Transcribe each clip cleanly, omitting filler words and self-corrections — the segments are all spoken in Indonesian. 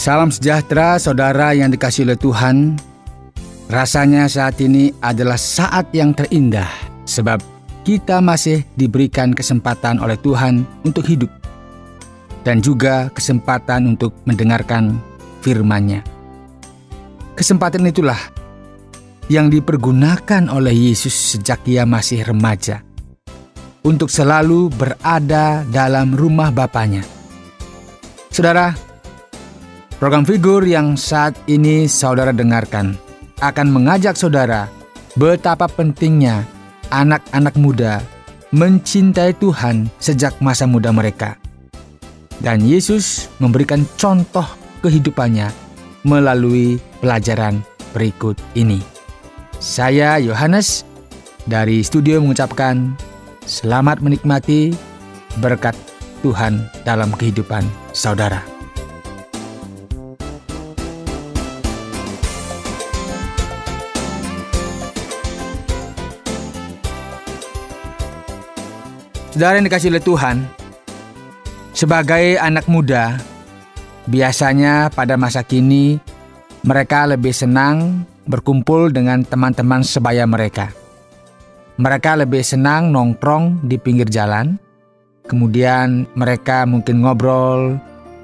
Salam sejahtera saudara yang dikasihi oleh Tuhan. Rasanya saat ini adalah saat yang terindah sebab kita masih diberikan kesempatan oleh Tuhan untuk hidup dan juga kesempatan untuk mendengarkan firman-Nya. Kesempatan itulah yang dipergunakan oleh Yesus sejak Ia masih remaja untuk selalu berada dalam rumah Bapanya. Saudara, program Figur yang saat ini saudara dengarkan akan mengajak saudara betapa pentingnya anak-anak muda mencintai Tuhan sejak masa muda mereka. Dan Yesus memberikan contoh kehidupannya melalui pelajaran berikut ini. Saya Yohanes dari studio mengucapkan selamat menikmati berkat Tuhan dalam kehidupan saudara. Saudara yang dikasihi oleh Tuhan, sebagai anak muda, biasanya pada masa kini mereka lebih senang berkumpul dengan teman-teman sebaya mereka. Mereka lebih senang nongkrong di pinggir jalan, kemudian mereka mungkin ngobrol,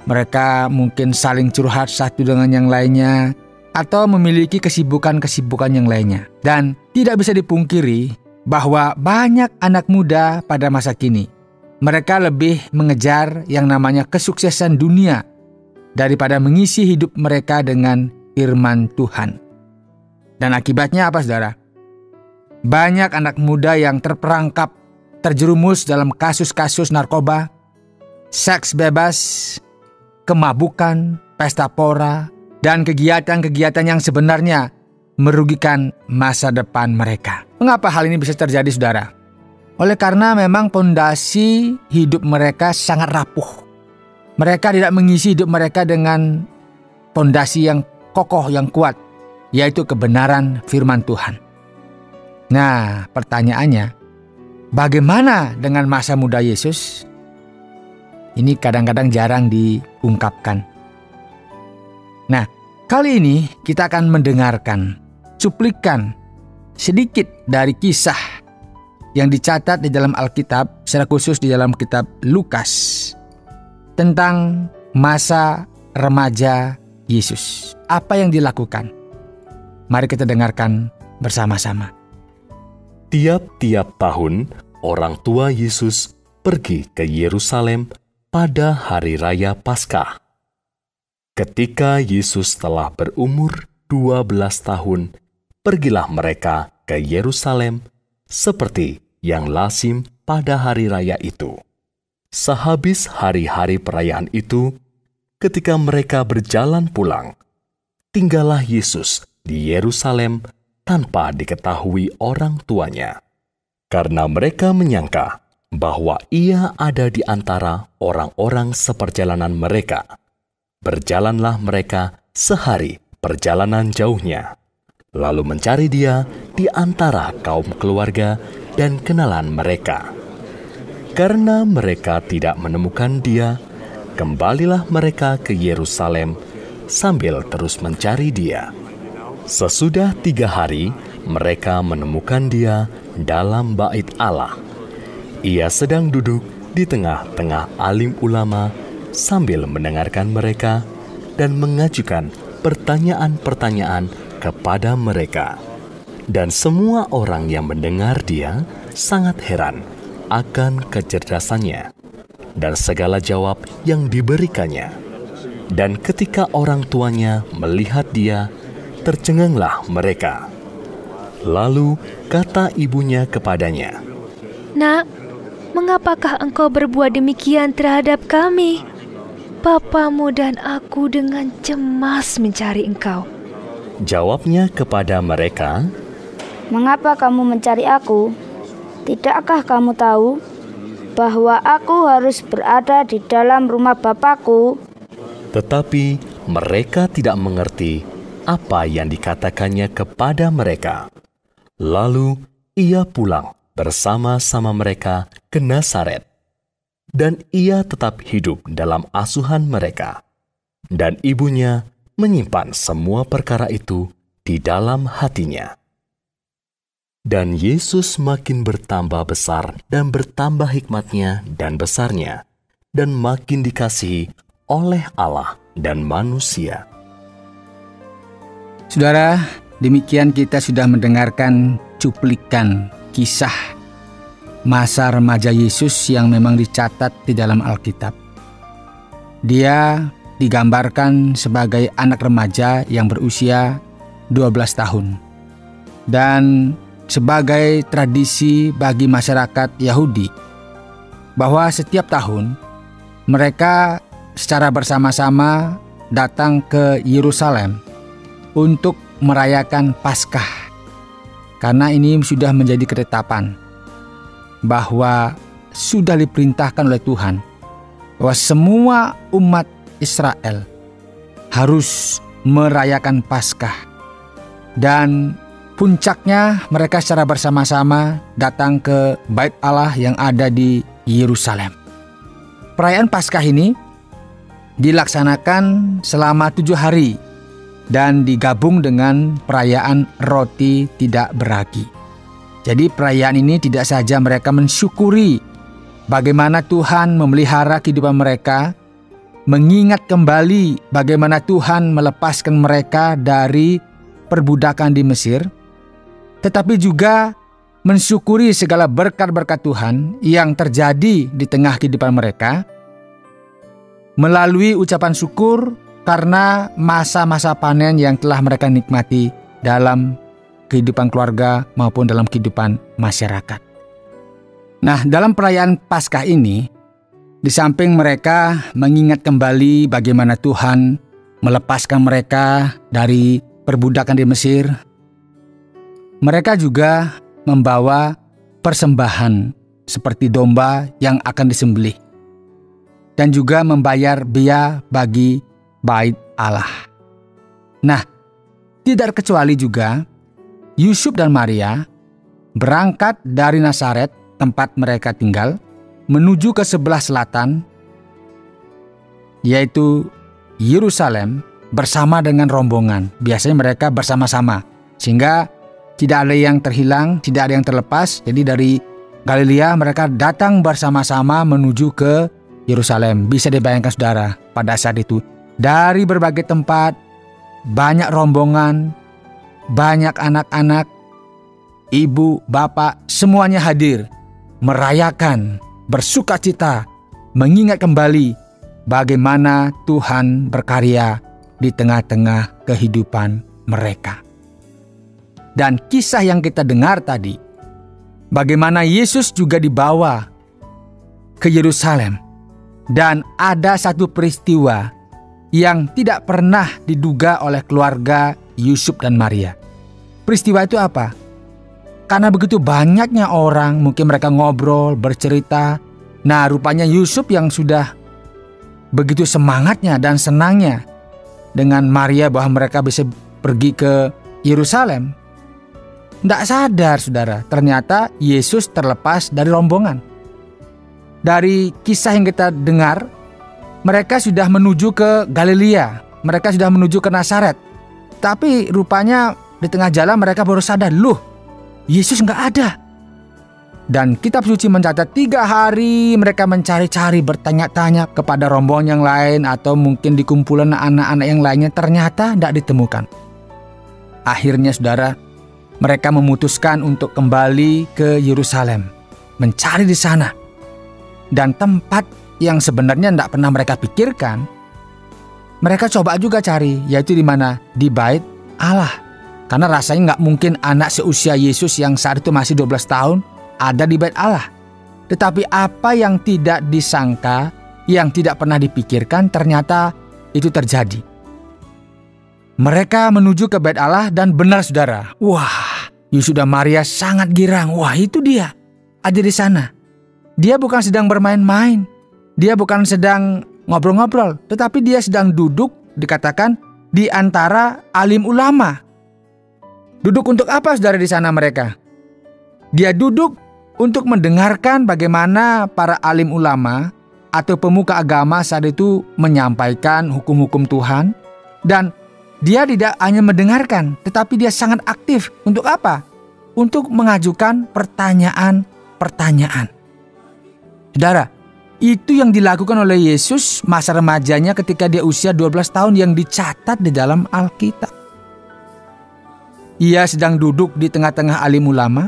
mereka mungkin saling curhat satu dengan yang lainnya, atau memiliki kesibukan-kesibukan yang lainnya. Dan tidak bisa dipungkiri bahwa banyak anak muda pada masa kini, mereka lebih mengejar yang namanya kesuksesan dunia daripada mengisi hidup mereka dengan firman Tuhan. Dan akibatnya apa, saudara? Banyak anak muda yang terperangkap, terjerumus dalam kasus-kasus narkoba, seks bebas, kemabukan, pesta pora, dan kegiatan-kegiatan yang sebenarnya merugikan masa depan mereka. Mengapa hal ini bisa terjadi, saudara? Oleh karena memang pondasi hidup mereka sangat rapuh. Mereka tidak mengisi hidup mereka dengan pondasi yang kokoh, yang kuat, yaitu kebenaran firman Tuhan. Nah, pertanyaannya, bagaimana dengan masa muda Yesus? Ini kadang-kadang jarang diungkapkan. Nah, kali ini kita akan mendengarkan cuplikan sedikit dari kisah yang dicatat di dalam Alkitab, secara khusus di dalam kitab Lukas, tentang masa remaja Yesus. Apa yang dilakukan? Mari kita dengarkan bersama-sama. Tiap-tiap tahun, orang tua Yesus pergi ke Yerusalem pada hari raya Paskah. Ketika Yesus telah berumur 12 tahun, pergilah mereka ke Yerusalem seperti yang lazim pada hari raya itu. Sehabis hari-hari perayaan itu, ketika mereka berjalan pulang, tinggallah Yesus di Yerusalem tanpa diketahui orang tuanya. Karena mereka menyangka bahwa Ia ada di antara orang-orang seperjalanan mereka. Berjalanlah mereka sehari perjalanan jauhnya, lalu mencari Dia di antara kaum keluarga dan kenalan mereka. Karena mereka tidak menemukan Dia, kembalilah mereka ke Yerusalem sambil terus mencari Dia. Sesudah 3 hari, mereka menemukan Dia dalam bait Allah. Ia sedang duduk di tengah-tengah alim ulama sambil mendengarkan mereka dan mengajukan pertanyaan-pertanyaan kepada mereka. Dan semua orang yang mendengar Dia sangat heran akan kecerdasannya dan segala jawab yang diberikannya. Dan ketika orang tuanya melihat Dia, tercenganglah mereka. Lalu kata ibunya kepadanya, "Nak, mengapakah engkau berbuat demikian terhadap kami? Bapamu dan aku dengan cemas mencari engkau." Jawabnya kepada mereka, "Mengapa kamu mencari aku? Tidakkah kamu tahu bahwa aku harus berada di dalam rumah Bapakku?" Tetapi mereka tidak mengerti apa yang dikatakannya kepada mereka. Lalu Ia pulang bersama-sama mereka ke Nazaret, dan Ia tetap hidup dalam asuhan mereka. Dan ibunya menyimpan semua perkara itu di dalam hatinya. Dan Yesus makin bertambah besar dan bertambah hikmatnya dan besarnya, dan makin dikasihi oleh Allah dan manusia. Saudara, demikian kita sudah mendengarkan cuplikan kisah masa remaja Yesus yang memang dicatat di dalam Alkitab. Dia digambarkan sebagai anak remaja yang berusia 12 tahun. Dan sebagai tradisi bagi masyarakat Yahudi, bahwa setiap tahun mereka secara bersama-sama datang ke Yerusalem untuk merayakan Paskah. Karena ini sudah menjadi ketetapan bahwa sudah diperintahkan oleh Tuhan bahwa semua umat Israel harus merayakan Paskah. Dan puncaknya mereka secara bersama-sama datang ke Bait Allah yang ada di Yerusalem. Perayaan Paskah ini dilaksanakan selama 7 hari dan digabung dengan perayaan roti tidak beragi. Jadi perayaan ini tidak saja mereka mensyukuri bagaimana Tuhan memelihara kehidupan mereka, mengingat kembali bagaimana Tuhan melepaskan mereka dari perbudakan di Mesir, tetapi juga mensyukuri segala berkat-berkat Tuhan yang terjadi di tengah kehidupan mereka, melalui ucapan syukur karena masa-masa panen yang telah mereka nikmati dalam kehidupan keluarga maupun dalam kehidupan masyarakat. Nah, dalam perayaan Paskah ini, di samping mereka mengingat kembali bagaimana Tuhan melepaskan mereka dari perbudakan di Mesir, mereka juga membawa persembahan seperti domba yang akan disembelih dan juga membayar biaya bagi Bait Allah. Nah, tidak terkecuali juga Yusuf dan Maria berangkat dari Nazaret, tempat mereka tinggal, menuju ke sebelah selatan, yaitu Yerusalem, bersama dengan rombongan. Biasanya mereka bersama-sama, sehingga tidak ada yang terhilang, tidak ada yang terlepas. Jadi dari Galilea mereka datang bersama-sama menuju ke Yerusalem. Bisa dibayangkan saudara, pada saat itu dari berbagai tempat, banyak rombongan, banyak anak-anak, ibu, bapak, semuanya hadir, merayakan, bersukacita, mengingat kembali bagaimana Tuhan berkarya di tengah-tengah kehidupan mereka. Dan kisah yang kita dengar tadi, bagaimana Yesus juga dibawa ke Yerusalem, dan ada satu peristiwa yang tidak pernah diduga oleh keluarga Yusuf dan Maria. Peristiwa itu apa? Karena begitu banyaknya orang, mungkin mereka ngobrol, bercerita. Nah, rupanya Yusuf yang sudah begitu semangatnya dan senangnya dengan Maria bahwa mereka bisa pergi ke Yerusalem, tidak sadar saudara, ternyata Yesus terlepas dari rombongan. Dari kisah yang kita dengar, mereka sudah menuju ke Galilea, mereka sudah menuju ke Nazaret. Tapi rupanya di tengah jalan mereka baru sadar, loh, Yesus nggak ada. Dan kitab suci mencatat 3 hari mereka mencari-cari, bertanya-tanya kepada rombongan yang lain atau mungkin di kumpulan anak-anak yang lainnya, ternyata tidak ditemukan. Akhirnya saudara, mereka memutuskan untuk kembali ke Yerusalem, mencari di sana. Dan tempat yang sebenarnya tidak pernah mereka pikirkan, mereka coba juga cari, yaitu di mana? Di Bait Allah. Karena rasanya nggak mungkin anak seusia Yesus yang saat itu masih 12 tahun ada di Bait Allah. Tetapi apa yang tidak disangka, yang tidak pernah dipikirkan, ternyata itu terjadi. Mereka menuju ke Bait Allah dan benar saudara, wah, Yusuf dan Maria sangat girang. Wah, itu dia, ada di sana. Dia bukan sedang bermain-main, dia bukan sedang ngobrol-ngobrol, tetapi dia sedang duduk, dikatakan, di antara alim ulama. Duduk untuk apa saudara di sana mereka? Dia duduk untuk mendengarkan bagaimana para alim ulama atau pemuka agama saat itu menyampaikan hukum-hukum Tuhan, dan dia tidak hanya mendengarkan, tetapi dia sangat aktif. Untuk apa? Untuk mengajukan pertanyaan-pertanyaan. Saudara, itu yang dilakukan oleh Yesus masa remajanya ketika dia usia 12 tahun yang dicatat di dalam Alkitab. Ia sedang duduk di tengah-tengah alim ulama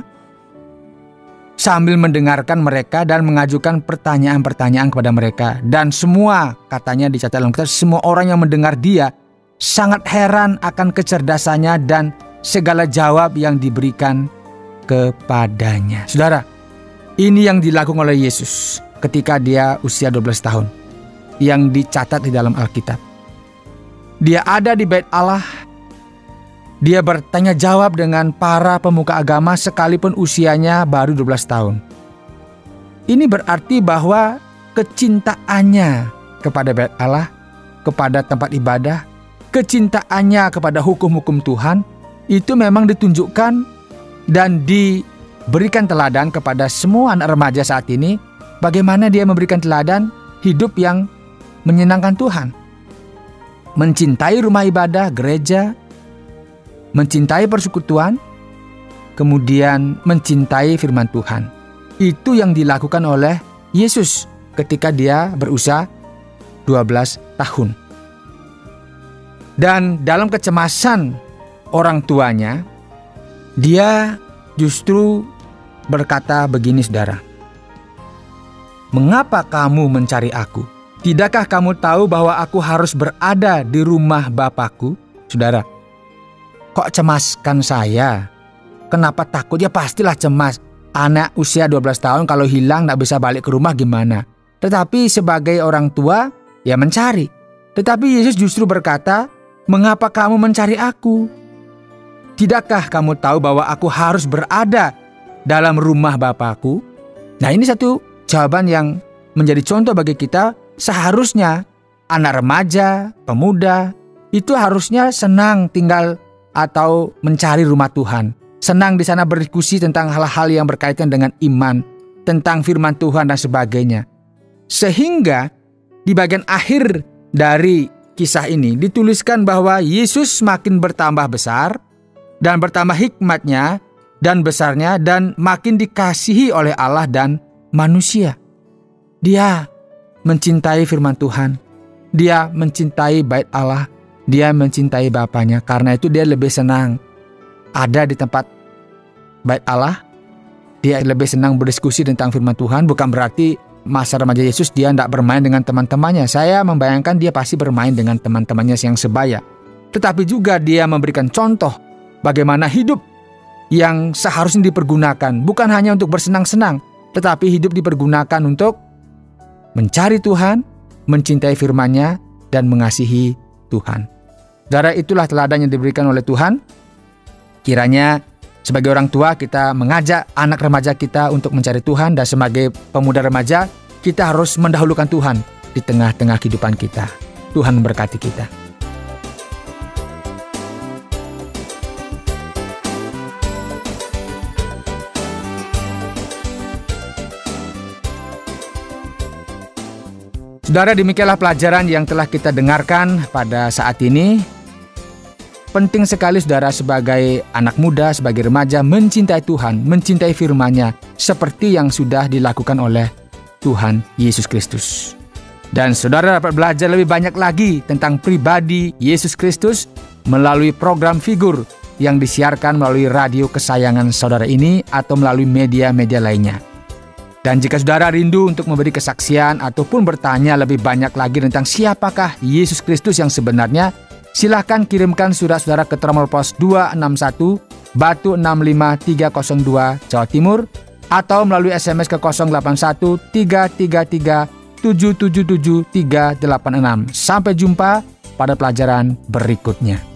sambil mendengarkan mereka dan mengajukan pertanyaan-pertanyaan kepada mereka. Dan semua, katanya dicatat dalam kitab, semua orang yang mendengar dia sangat heran akan kecerdasannya dan segala jawab yang diberikan kepadanya. Saudara, ini yang dilakukan oleh Yesus ketika dia usia 12 tahun yang dicatat di dalam Alkitab. Dia ada di Bait Allah. Dia bertanya jawab dengan para pemuka agama sekalipun usianya baru 12 tahun. Ini berarti bahwa kecintaannya kepada Bait Allah, kepada tempat ibadah, kecintaannya kepada hukum-hukum Tuhan itu memang ditunjukkan dan diberikan teladan kepada semua anak remaja saat ini. Bagaimana dia memberikan teladan hidup yang menyenangkan Tuhan. Mencintai rumah ibadah, gereja, mencintai persekutuan, kemudian mencintai firman Tuhan. Itu yang dilakukan oleh Yesus ketika dia berusia 12 tahun. Dan dalam kecemasan orang tuanya, dia justru berkata begini, saudara. Mengapa kamu mencari aku? Tidakkah kamu tahu bahwa aku harus berada di rumah Bapakku? Saudara, kok cemaskan saya? Kenapa takut? Ya pastilah cemas. Anak usia 12 tahun kalau hilang gak bisa balik ke rumah gimana? Tetapi sebagai orang tua, ya mencari. Tetapi Yesus justru berkata, mengapa kamu mencari aku? Tidakkah kamu tahu bahwa aku harus berada dalam rumah Bapakku? Nah, ini satu jawaban yang menjadi contoh bagi kita. Seharusnya anak remaja, pemuda itu harusnya senang tinggal atau mencari rumah Tuhan. Senang di sana berdiskusi tentang hal-hal yang berkaitan dengan iman, tentang firman Tuhan dan sebagainya. Sehingga di bagian akhir dari kisah ini dituliskan bahwa Yesus makin bertambah besar dan bertambah hikmatnya dan besarnya dan makin dikasihi oleh Allah dan manusia. Dia mencintai firman Tuhan. Dia mencintai Bait Allah. Dia mencintai Bapaknya. Karena itu dia lebih senang ada di tempat Bait Allah. Dia lebih senang berdiskusi tentang firman Tuhan. Bukan berarti masa remaja Yesus dia tidak bermain dengan teman-temannya. Saya membayangkan dia pasti bermain dengan teman-temannya yang sebaya. Tetapi juga dia memberikan contoh bagaimana hidup yang seharusnya dipergunakan. Bukan hanya untuk bersenang-senang, tetapi hidup dipergunakan untuk mencari Tuhan, mencintai firman-Nya, dan mengasihi Tuhan. Saudara, itulah teladan yang diberikan oleh Tuhan. Kiranya sebagai orang tua kita mengajak anak remaja kita untuk mencari Tuhan, dan sebagai pemuda remaja kita harus mendahulukan Tuhan di tengah-tengah kehidupan kita. Tuhan memberkati kita. Saudara, demikianlah pelajaran yang telah kita dengarkan pada saat ini. Penting sekali saudara sebagai anak muda, sebagai remaja mencintai Tuhan, mencintai firman-Nya seperti yang sudah dilakukan oleh Tuhan Yesus Kristus. Dan saudara dapat belajar lebih banyak lagi tentang pribadi Yesus Kristus melalui program Figur yang disiarkan melalui radio kesayangan saudara ini atau melalui media-media lainnya. Dan jika saudara rindu untuk memberi kesaksian ataupun bertanya lebih banyak lagi tentang siapakah Yesus Kristus yang sebenarnya, silahkan kirimkan surat saudara ke Tromol Pos 261 Batu 65302 Jawa Timur atau melalui SMS ke 081 333 777 386. Sampai jumpa pada pelajaran berikutnya.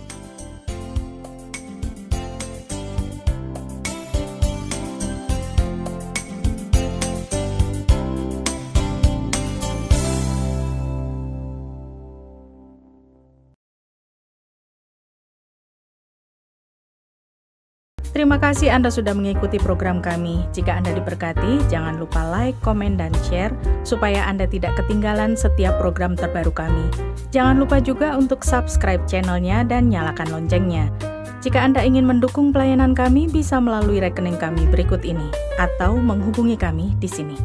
Terima kasih Anda sudah mengikuti program kami. Jika Anda diberkati, jangan lupa like, komen, dan share supaya Anda tidak ketinggalan setiap program terbaru kami. Jangan lupa juga untuk subscribe channelnya dan nyalakan loncengnya. Jika Anda ingin mendukung pelayanan kami, bisa melalui rekening kami berikut ini atau menghubungi kami di sini.